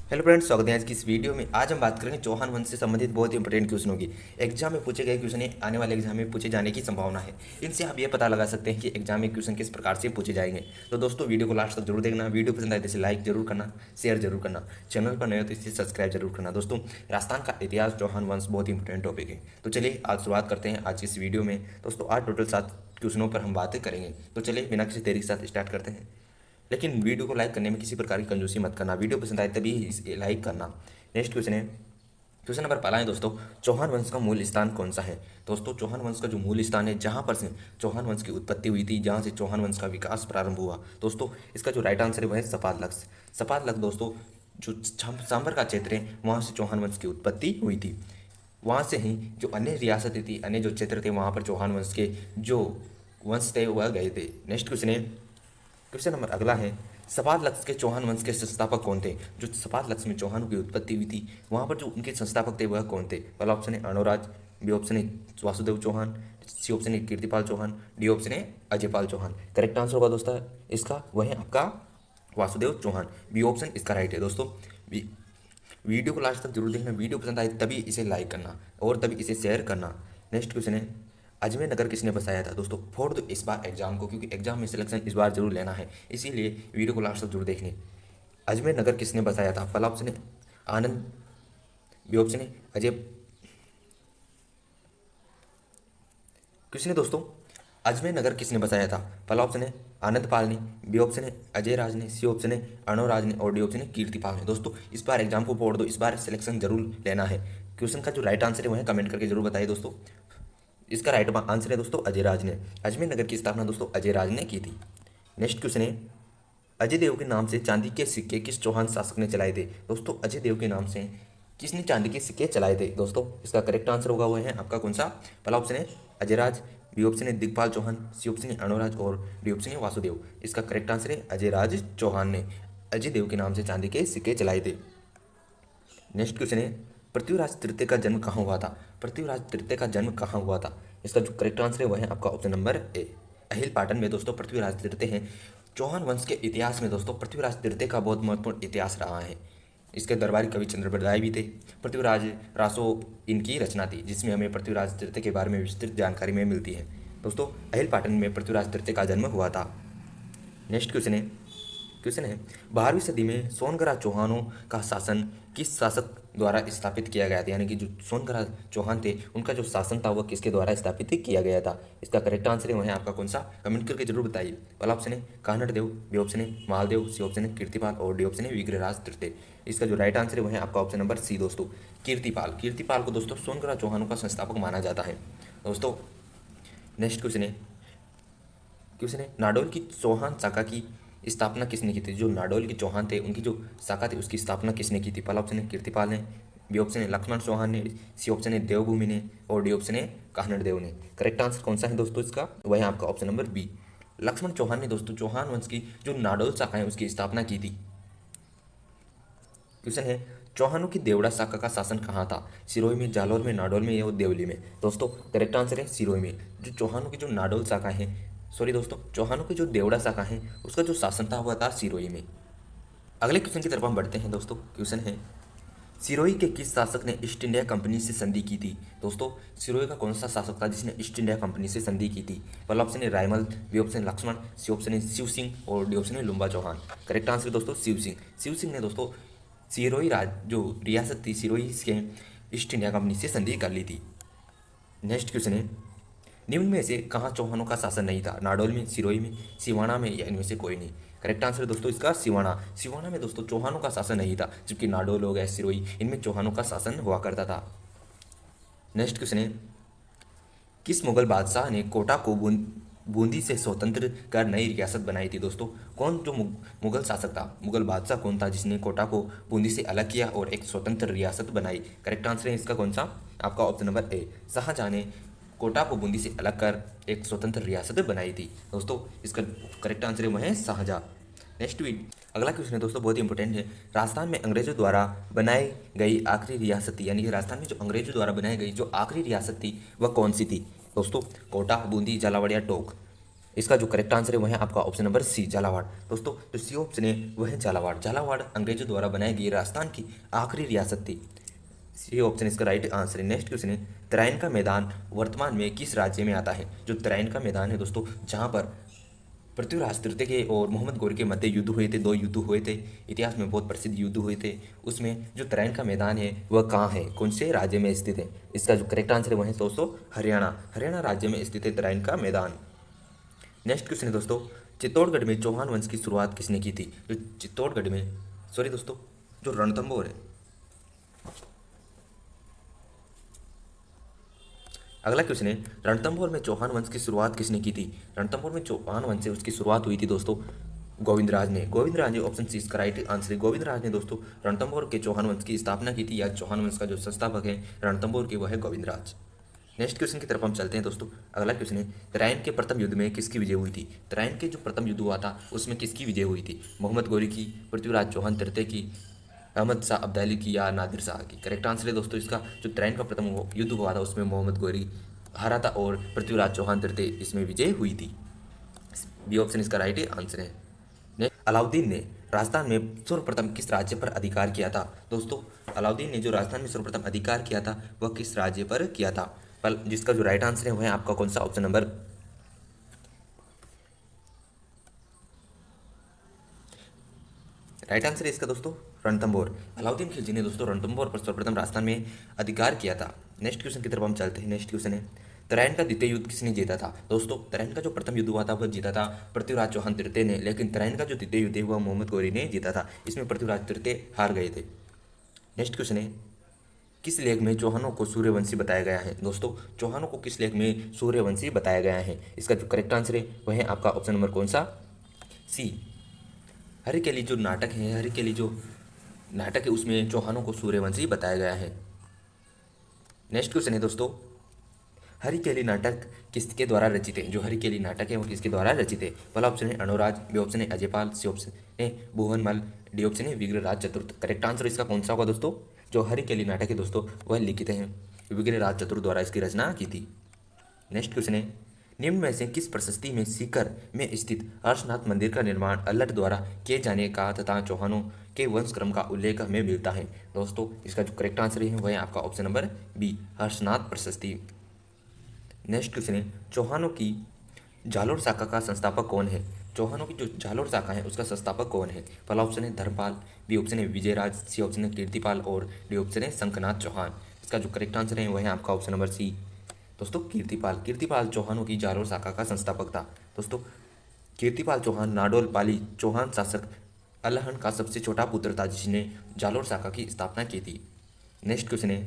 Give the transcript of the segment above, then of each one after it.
Hello friends, स्वागत है आज की इस वीडियो में। आज हम बात करेंगे चौहान वंश से संबंधित बहुत इंपॉर्टेंट क्वेश्चनों की। एग्जाम में पूछे गए क्वेश्चन आने वाले एग्जाम में पूछे जाने की संभावना है। इनसे आप ये पता लगा सकते हैं कि एग्जाम में क्वेश्चन किस प्रकार से पूछे जाएंगे। तो दोस्तों, वीडियो को लास्ट तक जरूर देखना। वीडियो पसंद आए तो इसे लाइक जरूर करना, शेयर जरूर करना। चैनल पर नए हो तो इसे सब्सक्राइब जरूर करना। दोस्तों, राजस्थान का इतिहास, चौहान वंश बहुत इंपॉर्टेंट टॉपिक है। तो चलिए आज शुरुआत करते हैं आज की इस वीडियो में। दोस्तों, आज टोटल 7 क्वेश्चनों पर हम बातें करेंगे। तो चलिए बिना किसी देरी के साथ स्टार्ट करते हैं। लेकिन वीडियो को लाइक करने में किसी प्रकार की कंजूसी मत करना। वीडियो पसंद आए तभी इसे लाइक करना। नेक्स्ट क्वेश्चन है, क्वेश्चन नंबर पहला है दोस्तों, चौहान वंश का मूल स्थान कौन सा है। दोस्तों, चौहान वंश का जो मूल स्थान है, जहाँ पर से चौहान वंश की उत्पत्ति हुई थी, जहाँ से चौहान वंश का विकास प्रारंभ हुआ, दोस्तों इसका जो राइट आंसर है वह है सपाटलक्स। सपाटलक्स दोस्तों, जो सांबर का क्षेत्र है, वहाँ से चौहान वंश की उत्पत्ति हुई थी। वहाँ से ही जो अन्य रियासतें थी, अन्य जो क्षेत्र थे, वहाँ पर चौहान वंश के जो वंश थे वह गए थे। नेक्स्ट क्वेश्चन है, क्वेश्चन नंबर अगला है, सपाटलक्स के चौहान वंश के संस्थापक कौन थे। जो सपाटलक्स में चौहानों की उत्पत्ति हुई थी, वहाँ पर जो उनके संस्थापक थे वह कौन थे। पहला ऑप्शन है अणोराज, बी ऑप्शन है वासुदेव चौहान, सी ऑप्शन है कीर्तिपाल चौहान, डी ऑप्शन है अजयपाल चौहान। करेक्ट आंसर होगा दोस्तों इसका वह है आपका वासुदेव चौहान। बी ऑप्शन इसका राइट है। दोस्तों, वीडियो को लास्ट तक जरूर देखना। वीडियो पसंद आए तभी इसे लाइक करना और तभी इसे शेयर करना। नेक्स्ट क्वेश्चन है, अजमेर नगर किसने बसाया था। दोस्तों, फोड़ दो इस बार एग्जाम को, क्योंकि एग्जाम में सिलेक्शन इस बार जरूर लेना है, इसीलिए वीडियो को लास्ट तक जरूर देखनी। अजमेर नगर किसने बसाया था। पहला ऑप्शन है आनंद, बी ऑप्शन है अजय। क्वेश्चन है दोस्तों, अजमेर नगर किसने बसाया था। पहला ऑप्शन है आनंद पाल ने, बी ऑप्शन है अजय राज ने, सी ऑप्शन है अणोराज ने और डी ऑप्शन है कीर्तिपाल ने। दोस्तों, इस बार एग्जाम को फोड़ दो, इस बार सिलेक्शन जरूर लेना है। क्वेश्चन का जो राइट आंसर है वह कमेंट करके जरूर बताइए दोस्तों। इसका राइट आंसर है दोस्तों अजयराज ने। अजमेर नगर की स्थापना दोस्तों अजयराज ने की थी। नेक्स्ट क्वेश्चन है, अजय देव के नाम से चांदी के सिक्के किस चौहान शासक ने चलाए थे। दोस्तों, अजय देव के नाम से किसने चांदी के सिक्के चलाए थे। दोस्तों, इसका करेक्ट आंसर होगा वह है आपका कौन सा। पहला ऑप्शन है अजयराज, बी ऑप्शन है दिग्पाल चौहान, सी ऑप्शन है अणोराज और डी ऑप्शन है वासुदेव। इसका करेक्ट आंसर है अजयराज चौहान ने अजय देव के नाम से चांदी के सिक्के चलाए थे। नेक्स्ट क्वेश्चन है, पृथ्वीराज तृतीय का जन्म कहाँ हुआ था। पृथ्वीराज तृतीय का जन्म कहाँ हुआ था। इसका जो करेक्ट आंसर है वह है आपका ऑप्शन नंबर ए, अहिल पाटन में दोस्तों पृथ्वीराज तृतीय हैं। चौहान वंश के इतिहास में दोस्तों पृथ्वीराज तृतीय का बहुत महत्वपूर्ण इतिहास रहा है। इसके दरबारी कवि चंद्रप्रदाय भी थे। पृथ्वीराज रासो इनकी रचना थी, जिसमें हमें पृथ्वीराज तृतीय के बारे में विस्तृत जानकारी में मिलती है। दोस्तों, अहिल पाटन में पृथ्वीराज तृतीय का जन्म हुआ था। नेक्स्ट क्वेश्चन है, 12वीं सदी में सोनगरा चौहानों का शासन किस शासक द्वारा स्थापित किया गया था। यानी कि जो सोनगरा चौहान थे, उनका जो शासन था वह किसके द्वारा स्थापित किया गया था। इसका करेक्ट आंसर है वह है आपका कौन सा, कमेंट करके जरूर बताइए। पहला ऑप्शन है कानड़ देव, बी ऑप्शन है मालदेव, सी ऑप्शन है कीर्तिपाल और डी ऑप्शन है विग्रहराज तृतीय। इसका जो राइट आंसर है वह है आपका ऑप्शन नंबर सी दोस्तों, कीर्तिपाल। कीर्तिपाल को दोस्तों सोनगरा चौहानों का संस्थापक माना जाता है। दोस्तों, नेक्स्ट क्वेश्चन है नाडोल की चौहान शाखा की स्थापना किसने की थी। जो नाडोल के चौहान थे, उनकी जो शाखा थी उसकी स्थापना किसने की थी। पहला ऑप्शन है कीर्तिपाल ने, बी ऑप्शन है लक्ष्मण चौहान ने, सी ऑप्शन है देवभूमि ने और डी ऑप्शन है कानड़ देव ने। करेक्ट आंसर कौन सा है दोस्तों इसका, वह है आपका option number B, Lakshman Chauhan ने दोस्तों चौहान वंश की जो नाडोल शाखा है उसकी स्थापना की थी। क्वेश्चन है, चौहानों की देवड़ा शाखा का शासन कहाँ था। सिरोही में, जालौर में, नाडोल में या देवली में। दोस्तों, करेक्ट आंसर है सिरोही में। जो चौहानों की जो नाडोल शाखा है, सॉरी दोस्तों, चौहानों की जो देवड़ा शाखा है उसका जो शासन था वह था सिरोही में। अगले क्वेश्चन की तरफ हम बढ़ते हैं दोस्तों। क्वेश्चन है, सिरोही के किस शासक ने ईस्ट इंडिया कंपनी से संधि की थी। दोस्तों, सिरोही का कौन सा शासक था जिसने ईस्ट इंडिया कंपनी से संधि की थी। पहला ऑप्शन है Raimal, B option Lakshman, C option है शिव सिंह और डी ऑप्शन है लुम्बा चौहान। करेक्ट आंसर दोस्तों शिव सिंह। शिव सिंह ने दोस्तों सिरोही जो रियासत थी सिरोही के ईस्ट इंडिया कंपनी से संधि कर ली थी। नेक्स्ट क्वेश्चन है, निम्न में से कहाँ चौहानों का शासन नहीं था। नाडोल में, सिरोही में, सिवाना में या इनमें से कोई नहीं। करेक्ट आंसर है दोस्तों इसका सिवाना। सिवाना में दोस्तों चौहानों का शासन नहीं था, जबकि नाडोल हो गया, सिरोही, इनमें चौहानों का शासन हुआ करता था। नेक्स्ट क्वेश्चन है, किस मुगल बादशाह ने कोटा को बूंदी से स्वतंत्र कर नई रियासत बनाई थी। दोस्तों, कौन जो मुगल शासक था, मुगल बादशाह कौन था जिसने कोटा को बूंदी से अलग किया और एक स्वतंत्र रियासत बनाई। करेक्ट आंसर है इसका कौन सा, आपका ऑप्शन नंबर ए, शाहजहां ने कोटा को बूंदी से अलग कर एक स्वतंत्र रियासत बनाई थी। दोस्तों, इसका करेक्ट आंसर है वह है शाहजहां। नेक्स्ट अगला क्वेश्चन है दोस्तों, बहुत ही इंपॉर्टेंट है। राजस्थान में अंग्रेजों द्वारा बनाई गई आखिरी रियासत थी, यानी कि राजस्थान में जो अंग्रेजों द्वारा बनाई गई जो आखिरी रियासत थी वह कौन सी थी। दोस्तों, कोटा, बूंदी, झालावाड़ या टोंक। इसका जो करेक्ट आंसर है वह है आपका ऑप्शन नंबर सी, झालावाड़। दोस्तों जो सी ऑप्शन है वह है झालावाड़। झालावाड़ अंग्रेजों द्वारा बनाई गई राजस्थान की आखिरी रियासत थी। सी ऑप्शन इसका राइट आंसर है। नेक्स्ट क्वेश्चन है, तराइन का मैदान वर्तमान में किस राज्य में आता है? जो तराइन का मैदान है दोस्तों, जहाँ पर पृथ्वीराज तृतीय के और मोहम्मद गौरी के मध्य युद्ध हुए थे, 2 युद्ध हुए थे, इतिहास में बहुत प्रसिद्ध युद्ध हुए थे, उसमें जो तराइन का मैदान है वह कहाँ है, कौन से राज्य में स्थित है? इसका जो करेक्ट आंसर है वह है दोस्तों हरियाणा। हरियाणा राज्य में स्थित है तराइन का मैदान। नेक्स्ट क्वेश्चन है दोस्तों, चित्तौड़गढ़ में चौहान वंश की शुरुआत किसने की थी? जो चित्तौड़गढ़ में, सॉरी दोस्तों, जो रणथंभौर है, अगला क्वेश्चन है, रणथंभौर में चौहान वंश की शुरुआत किसने की थी? रणथंभौर में चौहान वंश से उसकी शुरुआत हुई थी दोस्तों गोविंदराज ने। गोविंदराज ने, ऑप्शन सी इसका राइट आंसर है। गोविंदराज ने दोस्तों रणथंभौर के चौहान वंश की स्थापना की थी, या चौहान वंश का जो संस्थापक है रणथंभौर के वह है गोविंदराज। नेक्स्ट क्वेश्चन की तरफ हम चलते हैं दोस्तों। अगला क्वेश्चन है, तराइन के प्रथम युद्ध में किसकी विजय हुई थी? तराइन के जो प्रथम युद्ध हुआ था उसमें किसकी विजय हुई थी? मोहम्मद गौरी की, पृथ्वीराज चौहान तृतीय की, अहमद शाह अब्दाली की, या नादिर शाह की? करेक्ट आंसर है दोस्तों इसका, जो तराइन का प्रथम युद्ध हुआ था उसमें मोहम्मद गौरी हारा था और पृथ्वीराज चौहान तृतीय इसमें विजय हुई थी। बी ऑप्शन इसका राइट आंसर है। अलाउद्दीन ने राजस्थान में सर्वप्रथम किस राज्य पर अधिकार किया था? दोस्तों अलाउद्दीन ने जो राजस्थान में सर्वप्रथम अधिकार किया था वह किस राज्य पर किया था? पर जिसका जो राइट आंसर है वह है आपका कौन सा? ऑप्शन नंबर, राइट आंसर है इसका दोस्तों रणथंभौर। अलाउद्दीन खिलजी ने दोस्तों रणथंभौर पर सर्वप्रथम राजस्थान में अधिकार किया था। नेक्स्ट क्वेश्चन की तरफ हम चलते हैं। नेक्स्ट क्वेश्चन है, तराइन का द्वितीय युद्ध किसने जीता था? दोस्तों तराइन का जो प्रथम युद्ध हुआ था वह जीता था पृथ्वीराज चौहान तृतीय ने, लेकिन तराइन का जो द्वितीय युद्ध है वह मोहम्मद गौरी ने जीता था। इसमें पृथ्वीराज तृतीय हार गए थे। नेक्स्ट क्वेश्चन है, किस लेख में चौहानों को सूर्यवंशी बताया गया है? दोस्तों चौहानों को किस लेख में सूर्यवंशी बताया गया है? इसका जो करेक्ट आंसर है वह है आपका ऑप्शन नंबर कौन सा? सी। हरिकेली जो नाटक है, हरिकेली जो नाटक है उसमें चौहानों को सूर्यवंशी बताया गया है। नेक्स्ट क्वेश्चन है दोस्तों, हरिकेली नाटक किसके द्वारा रचित है? जो हरिकेली नाटक है वो किसके द्वारा रचित है? पहला ऑप्शन है अनुराज, बी ऑप्शन है अजयपाल, सी ऑप्शन है भुवनमल, डी ऑप्शन है विग्रहराज चतुर्थ। करेक्ट आंसर इसका कौन सा होगा दोस्तों? जो हरिकेली नाटक है दोस्तों वह लिखित हैं विग्रहराज चतुर्थ द्वारा इसकी रचना की थी। नेक्स्ट क्वेश्चन है, निम्न में से किस प्रशस्ति में सीकर में स्थित हर्षनाथ मंदिर का निर्माण अल्लट द्वारा किए जाने का तथा चौहानों के वंशक्रम का उल्लेख हमें मिलता है? दोस्तों इसका जो करेक्ट आंसर है वह है आपका ऑप्शन नंबर बी, हर्षनाथ प्रशस्ति। नेक्स्ट क्वेश्चन है, चौहानों की जालोर शाखा का संस्थापक कौन है? चौहानों की जो जालोर शाखा है उसका संस्थापक कौन है? पहला ऑप्शन है धर्मपाल, बी ऑप्शन है विजयराज, सी ऑप्शन है कीर्तिपाल और डी ऑप्शन है शंखनाथ चौहान। इसका जो करेक्ट आंसर है वह है आपका ऑप्शन नंबर सी, दोस्तों कीर्तिपाल। कीर्तिपाल चौहानों की जालोर शाखा का संस्थापक था। दोस्तों कीर्तिपाल चौहान नाडोल पाली चौहान शासक अल्हड़ का सबसे छोटा पुत्र था जिसने जालोर शाखा की स्थापना की थी। नेक्स्ट क्वेश्चन है,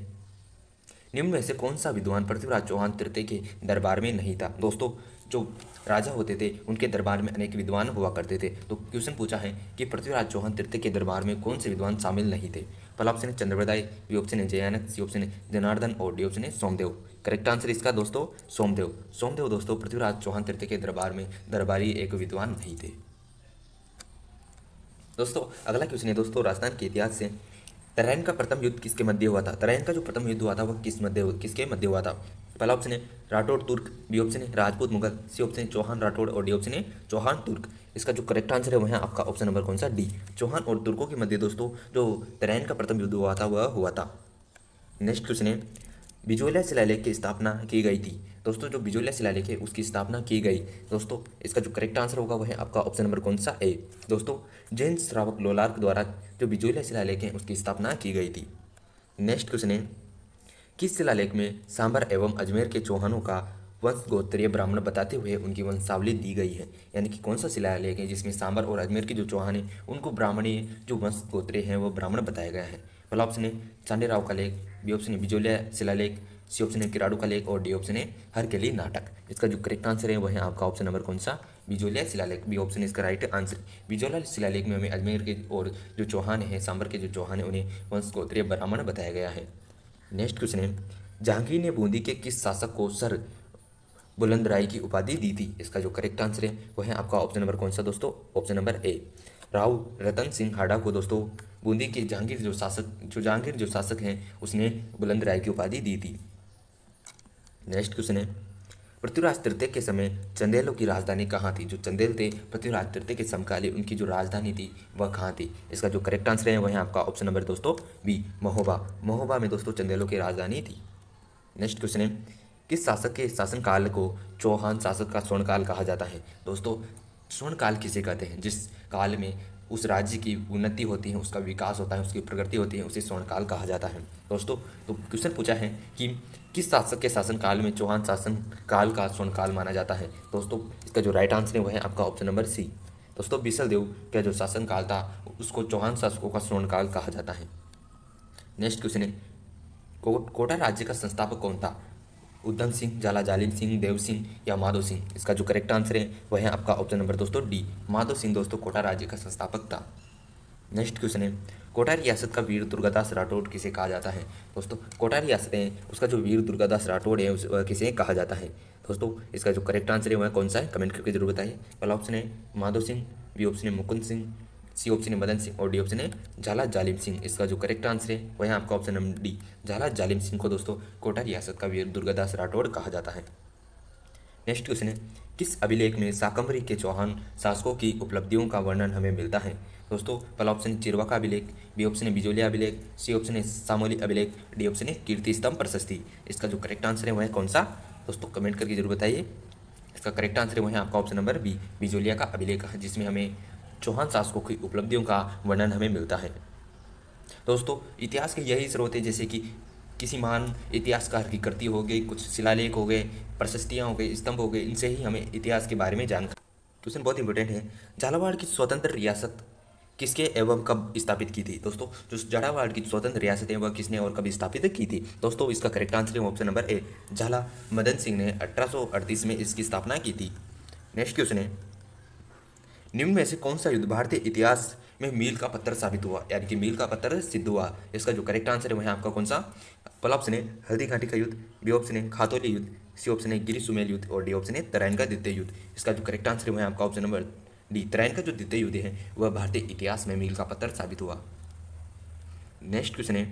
निम्न में से कौन सा विद्वान पृथ्वीराज चौहान तृतीय के दरबार में नहीं था? दोस्तों जो राजा होते थे उनके दरबार में अनेक विद्वान हुआ करते थे, तो क्वेश्चन पूछा है कि पृथ्वीराज चौहान तृतीय के दरबार में कौन से विद्वान शामिल नहीं थे? पहला ऑप्शन है चंद्रप्रदाय, बी ऑप्शन है जयानक, सी ऑप्शन है जनार्दन और डी ऑप्शन है सोमदेव। करेक्ट आंसर इसका दोस्तों सोमदेव। सोमदेव दोस्तों पृथ्वीराज चौहान तृतीय के दरबार में दरबारी एक विद्वान नहीं थे। दोस्तों अगला क्वेश्चन है दोस्तों राजस्थान के इतिहास से, तराइन का प्रथम युद्ध किसके मध्य हुआ था? तराइन का जो प्रथम युद्ध हुआ था वह किसके मध्य हुआ था? पहला ऑप्शन है राठौड़ तुर्क, बी ऑप्शन है राजपूत मुगल, सी ऑप्शन है चौहान राठौड़ और डी ऑप्शन है चौहान तुर्क। इसका जो करेक्ट आंसर है वह है आपका ऑप्शन नंबर कौन सा? डी, चौहान और तुर्कों के मध्य दोस्तों जो तराइन का प्रथम युद्ध हुआ था वह हुआ था। नेक्स्ट क्वेश्चन है, बिजोलिया शिलालेख की स्थापना की गई थी? दोस्तों जो बिजोलिया शिलालेख है उसकी स्थापना की गई, दोस्तों इसका जो करेक्ट आंसर होगा वह है आपका ऑप्शन नंबर कौन सा? ए। दोस्तों जैन श्रावक लोलार्क द्वारा जो बिजोलिया शिलालेख है उसकी स्थापना की गई थी। नेक्स्ट क्वेश्चन है, किस शिलालेख में सांबर एवं अजमेर के चौहानों का वंश गोत्रीय ब्राह्मण बताते हुए उनकी वंशावली दी गई है? यानी कि कौन सा शिलालेख है जिसमें सांबर और अजमेर के जो चौहान हैं उनको ब्राह्मणीय जो वंश गोत्रीय हैं वो ब्राह्मण बताया गया है? पहला ऑप्शन है चांडेराव का लेख, बी ऑप्शन है बिजोलिया शिलालेख, सी ऑप्शन है किराड़ू का लेख और डी ऑप्शन है हरकेली नाटक। इसका जो करेक्ट आंसर है वह है आपका ऑप्शन नंबर कौन सा? बिजोलिया शिलालेख, बी ऑप्शन इसका राइट आंसर। बिजोलिया शिलालेख में हमें अजमेर के और जो चौहान हैं सांबर के जो चौहान हैं उन्हें वंश गोत्रीय ब्राह्मण बताया गया है। नेक्स्ट क्वेश्चन है, जहांगीर ने बूंदी के किस शासक को सर बुलंदराय की उपाधि दी थी? इसका जो करेक्ट आंसर है वह है आपका ऑप्शन नंबर कौन सा दोस्तों? ऑप्शन नंबर ए, राव रतन सिंह हाड़ा को दोस्तों बूंदी के जहांगीर जो शासक हैं उसने बुलंदराय की उपाधि दी थी। नेक्स्ट क्वेश्चन है, पृथ्वीराज तृतीय के समय चंदेलों की राजधानी कहाँ थी? जो चंदेल थे पृथ्वीराज तृतीय के समकालीन उनकी जो राजधानी थी वह कहाँ थी? इसका जो करेक्ट आंसर है वह है आपका ऑप्शन नंबर दोस्तों बी, महोबा। महोबा में दोस्तों चंदेलों की राजधानी थी। नेक्स्ट क्वेश्चन है, किस शासक के शासनकाल को चौहान शासक का स्वर्णकाल कहा जाता है? दोस्तों स्वर्णकाल किसे कहते हैं? जिस काल में उस राज्य की उन्नति होती है, उसका विकास होता है, उसकी प्रगति होती है, उसे स्वर्णकाल कहा जाता है। दोस्तों तो क्वेश्चन पूछा है कि किस शासक के शासनकाल में चौहान शासनकाल का स्वर्णकाल माना जाता है? दोस्तों इसका जो राइट आंसर है वह है आपका ऑप्शन नंबर सी। दोस्तों बिसलदेव का जो शासनकाल था उसको चौहान शासकों का स्वर्णकाल कहा जाता है। नेक्स्ट क्वेश्चन है, कोटा राज्य का संस्थापक कौन था? उधम सिंह, झाला जालिम सिंह, देव सिंह या माधो सिंह? इसका जो करेक्ट आंसर है वह है आपका ऑप्शन नंबर दोस्तों डी, माधो सिंह दोस्तों कोटा राज्य का संस्थापक था। नेक्स्ट क्वेश्चन है, कोटा रियासत का वीर दुर्गादास राठौड़ किसे कहा जाता है? दोस्तों कोटा रियासत है उसका जो वीर दुर्गादास राठौड़ है वह किसे कहा जाता है? दोस्तों इसका जो करेक्ट आंसर है वह कौन सा है? कमेंट करके जरूर बताइए। पहला ऑप्शन है माधो सिंह, बी ऑप्शन है मुकुंद सिंह, सी ऑप्शन है मदन सिंह और डी ऑप्शन है झाला जालिम सिंह। इसका जो करेक्ट आंसर है वह है आपका ऑप्शन नंबर डी, झाला जालिम सिंह को दोस्तों कोटा रियासत का वीर दुर्गादास राठौड़ कहा जाता है। नेक्स्ट क्वेश्चन है, किस अभिलेख में शाकंभरी के चौहान शासकों की उपलब्धियों का वर्णन हमें मिलता है? दोस्तों पहला ऑप्शन है चिरवा अभिलेख, बी ऑप्शन है बिजोलिया अभिलेख, सी ऑप्शन है सामोली अभिलेख, डी ऑप्शन है कीर्ति स्तंभ प्रशस्ति। इसका जो करेक्ट आंसर है वह है कौन सा? दोस्तों कमेंट करके जरूर बताइए। इसका करेक्ट आंसर है वह है आपका ऑप्शन नंबर बी, बिजोलिया का अभिलेख, जिसमें हमें चौहान शासकों की उपलब्धियों का वर्णन हमें मिलता है। दोस्तों इतिहास के यही स्रोत है, जैसे कि किसी महान इतिहासकार की कृति हो गई, कुछ शिलालेख हो गए, प्रशस्तियाँ हो गई, स्तंभ हो गए, इनसे ही हमें इतिहास के बारे में जानकारी। क्वेश्चन बहुत इंपॉर्टेंट है, झालावाड़ की स्वतंत्र रियासत किसके एवं कब स्थापित की थी? दोस्तों जो झालावाड़ की स्वतंत्र रियासत है वह किसने और कब स्थापित की थी? दोस्तों इसका करेक्ट आंसर है ऑप्शन नंबर ए, झाला मदन सिंह ने 1838 में इसकी स्थापना की थी। नेक्स्ट क्वेश्चन है, निम्न में से कौन सा युद्ध भारतीय इतिहास में मील का पत्थर साबित हुआ, यानी कि मील का पत्थर सिद्ध हुआ? इसका जो करेक्ट आंसर है वह आपका कौन सा? पहला ऑप्शन है हल्दी घाटी का युद्ध, बी ऑप्शन है खातौली युद्ध, सी ऑप्शन है गिरी सुमेल युद्ध और डी ऑप्शन है तराइन का द्वितीय युद्ध। इसका जो करेक्ट आंसर है वह आपका ऑप्शन नंबर डी, तराइन का जो द्वितीय युद्ध है वह भारतीय इतिहास में मील का पत्थर साबित हुआ। नेक्स्ट क्वेश्चन है,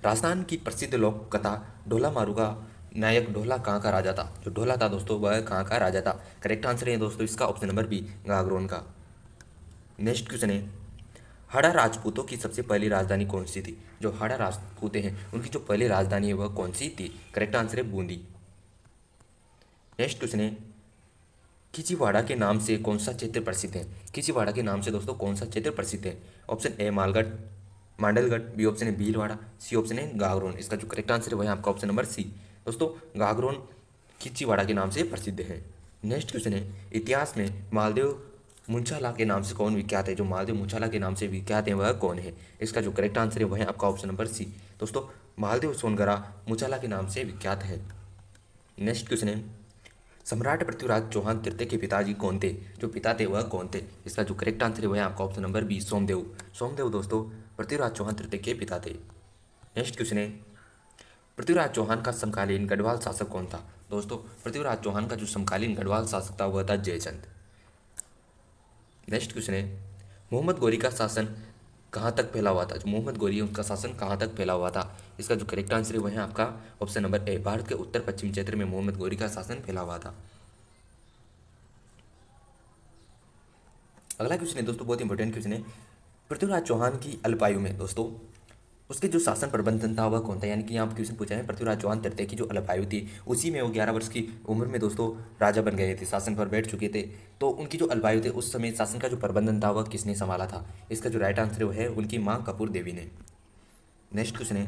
राजस्थान की प्रसिद्ध लोक कथा ढोला मारू का नायक ढोला कहाँ का राजा था? जो ढोला था दोस्तों वह कहाँ का राजा था? करेक्ट आंसर है दोस्तों इसका ऑप्शन नंबर बी, गागरोन का। नेक्स्ट क्वेश्चन है, हाड़ा राजपूतों की सबसे पहली राजधानी कौन सी थी? जो हाड़ा राजपूत हैं उनकी जो पहली राजधानी है वह कौन सी थी? करेक्ट आंसर है बूंदी। नेक्स्ट क्वेश्चन है, खिचीवाड़ा के नाम से कौन सा क्षेत्र प्रसिद्ध है? खिचीवाड़ा के नाम से दोस्तों कौन सा क्षेत्र प्रसिद्ध है? Option A Malgarh, Mandalgarh, B option है भीलवाड़ा, सी ऑप्शन है गागरोन। इसका जो करेक्ट आंसर है वह है आपका ऑप्शन नंबर सी, दोस्तों गागरोन खिचीवाड़ा के नाम से प्रसिद्ध है। नेक्स्ट क्वेश्चन है, इतिहास में मालदेव मुंचाला के नाम से कौन विख्यात है? जो मालदेव मुंचाला के नाम से विख्यात है वह कौन है? इसका जो करेक्ट आंसर है वह है आपका ऑप्शन नंबर सी, दोस्तों मालदेव सोनगरा मुंचाला के नाम से विख्यात है। नेक्स्ट क्वेश्चन है, सम्राट पृथ्वीराज चौहान तृतीय के पिताजी कौन थे? जो पिता थे वह कौन थे? इसका जो करेक्ट आंसर है वह है आपका option number B, Somdev. Somdev दोस्तों पृथ्वीराज चौहान तृतीय के पिता थे। नेक्स्ट क्वेश्चन है, पृथ्वीराज चौहान का समकालीन गढ़वाल शासक कौन था? दोस्तों पृथ्वीराज चौहान का जो समकालीन गढ़वाल शासक था वह था जयचंद। नेक्स्ट क्वेश्चन है, मोहम्मद गोरी का शासन कहाँ तक फैला हुआ था? जो मोहम्मद गोरी है उनका शासन कहाँ तक फैला हुआ था? इसका जो करेक्ट आंसर है वह है आपका ऑप्शन नंबर ए, भारत के उत्तर पश्चिम क्षेत्र में मोहम्मद गोरी का शासन फैला हुआ था। अगला क्वेश्चन है दोस्तों बहुत इंपॉर्टेंट क्वेश्चन है, पृथ्वीराज चौहान की अल्पायु में दोस्तों उसके जो शासन प्रबंधन था वह कौन था? यानी कि यहाँ क्वेश्चन पूछा है पृथ्वीराज चौहान तृतीय की जो अल्पायु थी उसी में वो 11 वर्ष की उम्र में दोस्तों राजा बन गए थे, शासन पर बैठ चुके थे, तो उनकी जो अल्पायु थे उस समय शासन का जो प्रबंधन था वह किसने संभाला था? इसका जो राइट आंसर है उनकी माँ कपूर देवी ने। नेक्स्ट क्वेश्चन है,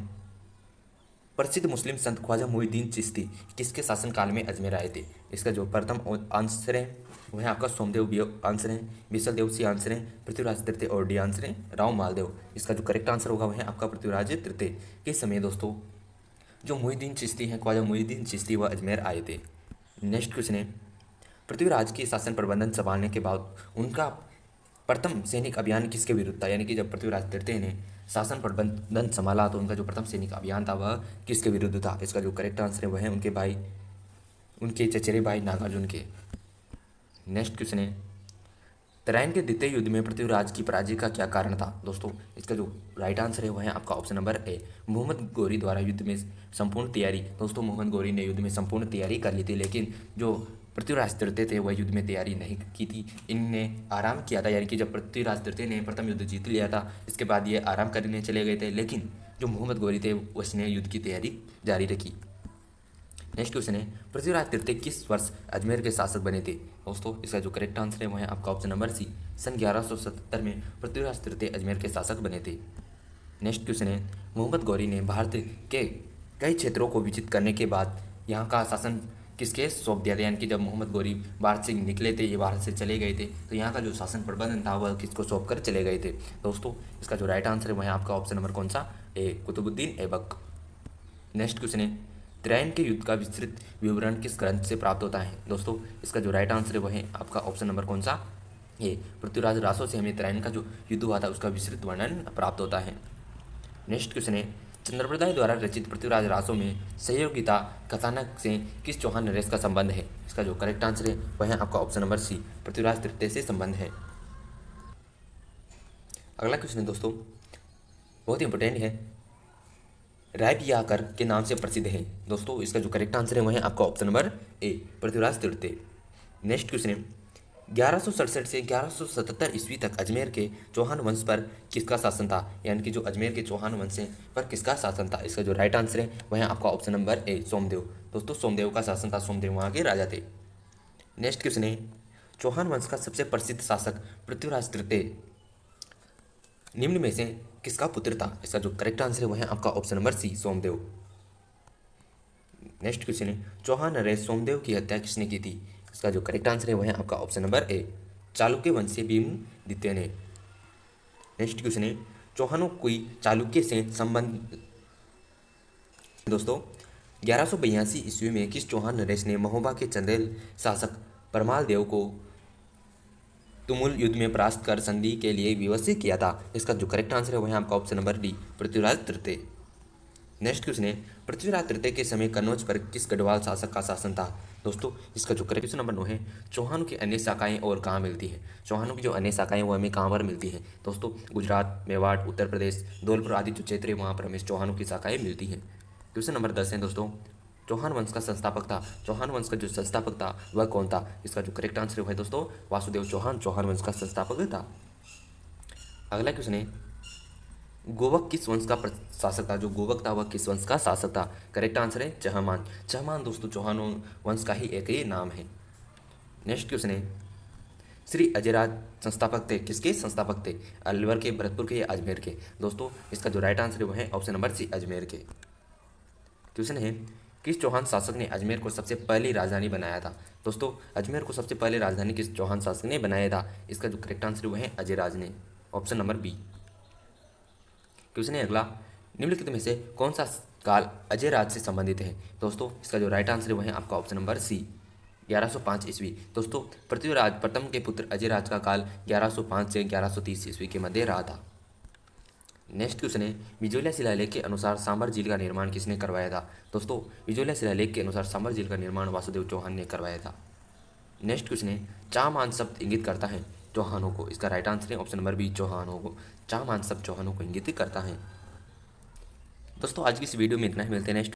प्रसिद्ध मुस्लिम संत ख्वाजा मुइनुद्दीन चिश्ती किसके शासनकाल में अजमेर आए थे? इसका जो प्रथम आंसर है वह है आपका सोमदेव, बी आंसर है बिसल देव, सी आंसर है पृथ्वीराज तृतीय और डी आंसर है राव मालदेव। इसका जो करेक्ट आंसर होगा वह है आपका पृथ्वीराज तृतीय के समय दोस्तों जो मुइनुद्दीन चिश्ती हैं, ख्वाजा मुइनुद्दीन चिश्ती वह अजमेर आए थे। नेक्स्ट क्वेश्चन है, पृथ्वीराज के शासन प्रबंधन संभालने के बाद उनका प्रथम सैनिक अभियान किसके विरुद्ध था? यानी कि जब पृथ्वीराज तृतीय ने शासन प्रबंधन संभाला तो उनका जो प्रथम सैनिक अभियान था वह किसके विरुद्ध था? इसका जो करेक्ट आंसर है वह है उनके भाई, उनके चचेरे भाई नागार्जुन के। नेक्स्ट क्वेश्चन है, तराइन के द्वितीय युद्ध में पृथ्वीराज की पराजय का क्या कारण था? दोस्तों इसका जो राइट आंसर है वो है आपका option number A, Mohammad Ghori द्वारा युद्ध में संपूर्ण तैयारी। दोस्तों मोहम्मद गौरी ने युद्ध में संपूर्ण तैयारी कर ली थी, लेकिन जो पृथ्वीराज तृतीय थे वह युद्ध में तैयारी नहीं की थी। इनने आराम किया था, यानी कि जब पृथ्वीराज तृतीय ने प्रथम युद्ध जीत लिया था इसके बाद ये आराम करने चले गए थे, लेकिन जो मोहम्मद गौरी थे उसने युद्ध की तैयारी जारी रखी। नेक्स्ट क्वेश्चन है, पृथ्वीराज तृतीय किस वर्ष अजमेर के शासक बने थे? दोस्तों इसका जो करेक्ट आंसर है वो है आपका ऑप्शन नंबर सी, सन 1177 में पृथ्वीराज तृतीय अजमेर के शासक बने थे। नेक्स्ट क्वेश्चन है, मोहम्मद गौरी ने भारत के कई क्षेत्रों को विजित करने के बाद यहाँ का शासन किसके सौंप दिया था? यानी कि जब मोहम्मद गौरी भारत से निकले थे, ये भारत से चले गए थे, तो यहाँ का जो शासन प्रबंधन था वह किसको सौंप कर चले गए थे? दोस्तों इसका जो राइट आंसर है वह है आपका ऑप्शन नंबर कौन सा, ए, कुतुबुद्दीन ऐबक। नेक्स्ट क्वेश्चन है, तराइन के युद्ध का विस्तृत विवरण किस ग्रंथ से प्राप्त होता है? दोस्तों इसका जो राइट आंसर है वह है आपका ऑप्शन नंबर कौन सा, ये, पृथ्वीराज रासो से हमें तराइन का जो युद्ध हुआ था उसका विस्तृत वर्णन प्राप्त होता है। नेक्स्ट क्वेश्चन है, चंद्रप्रदाय द्वारा रचित पृथ्वीराज रासो में सहयोगिता कथानक से किस चौहान नरेश का संबंध है? इसका जो करेक्ट आंसर है वह है आपका ऑप्शन नंबर सी, पृथ्वीराज तृतीय से संबंध है। अगला क्वेश्चन है दोस्तों बहुत ही इंपॉर्टेंट है, रायबियाकर के नाम से प्रसिद्ध है। दोस्तों इसका जो करेक्ट आंसर है वह है आपका ऑप्शन नंबर ए, पृथ्वीराज तृतीय। नेक्स्ट क्वेश्चन है, 1167 से 1177 ईस्वी तक अजमेर के चौहान वंश पर किसका शासन था? यानी कि जो अजमेर के चौहान वंश है पर किसका शासन था? इसका जो राइट आंसर है वह है आपका ऑप्शन नंबर ए, सोमदेव। दोस्तों सोमदेव का शासन था, सोमदेव वहाँ के राजा थे। नेक्स्ट क्वेश्चन है, चौहान वंश का सबसे प्रसिद्ध शासक पृथ्वीराज तृतीय निम्न में से किसका पुत्र था? इसका जो करेक्ट आंसर है वह है आपका option number C, Somdev. Next question है, चौहान नरेश सोमदेव की हत्या किसने की थी? इसका जो करेक्ट आंसर है वह है आपका ऑप्शन नंबर ए, चालुक्य वंशीय भीमद्वितीय ने। नेक्स्ट क्वेश्चन है, चौहानों की चालुक्य से संबंध। दोस्तों 1182 ईस्वी में किस चौहान नरेश ने महोबा के चंदेल शासक परमाल देव को तुमुल युद्ध में परास्त कर संधि के लिए विवशित किया था? इसका जो करेक्ट आंसर है वह है आपका ऑप्शन नंबर डी, पृथ्वीराज तृतीय। नेक्स्ट क्वेश्चन है, पृथ्वीराज तृतीय के समय कन्नौज पर किस गढ़वाल शासक का शासन था? दोस्तों इसका जो करेक्ट क्वेश्चन नंबर 9 है, चौहानों की अन्य शाखाएं और कहाँ मिलती हैं? चौहानों की जो अन्य शाखाएं वो हमें कहाँ पर मिलती हैं? दोस्तों गुजरात, मेवाड़, उत्तर प्रदेश, धौलपुर आदि जो क्षेत्र है वहाँ पर हमें चौहानों की शाखाएं मिलती हैं। क्वेश्चन नंबर 10 है दोस्तों, चौहान वंश का संस्थापक था, चौहान वंश का जो संस्थापक था वह कौन था? इसका जो करेक्ट आंसर है दोस्तों वासुदेव चौहान चौहान वंश का संस्थापक था। अगला क्वेश्चन है, गोवक किस वंश का शासक था? जो गोवक था वह किस वंश का शासक था? करेक्ट आंसर है चहमान। चहमान दोस्तों चौहानों वंश का ही एक ही नाम है। नेक्स्ट क्वेश्चन है, श्री अजयराज संस्थापक थे, किसके संस्थापक थे? अलवर के, भरतपुर के या अजमेर के? दोस्तों इसका जो राइट आंसर है वह है ऑप्शन नंबर सी, अजमेर के। क्वेश्चन है, किस चौहान शासक ने अजमेर को सबसे पहली राजधानी बनाया था? दोस्तों अजमेर को सबसे पहले राजधानी किस चौहान शासक ने बनाया था? इसका जो करेक्ट आंसर वह है अजयराज ने, ऑप्शन नंबर बी। क्वेश्चन है अगला, निम्नलिखित में से कौन सा काल अजयराज से संबंधित है? दोस्तों इसका जो राइट आंसर है वह है आपका ऑप्शन नंबर सी, 1105 ईस्वी। दोस्तों पृथ्वीराज प्रथम के पुत्र अजयराज का काल 1105 से 1130 ईस्वी के मध्य रहा था। नेक्स्ट क्वेश्चन है, विजोलिया शिलालेख के अनुसार सांभर झील का निर्माण किसने करवाया था? दोस्तों विजोलिया शिलालेख के अनुसार सांभर झील का निर्माण वासुदेव चौहान ने करवाया था। नेक्स्ट क्वेश्चन है, चामान शब्द इंगित करता है चौहानों को? इसका राइट आंसर है ऑप्शन नंबर बी, चौहानों को। चामान शब्द चौहानों को इंगित करता है। दोस्तों आज की इस वीडियो में इतना ही, मिलते हैं नेक्स्ट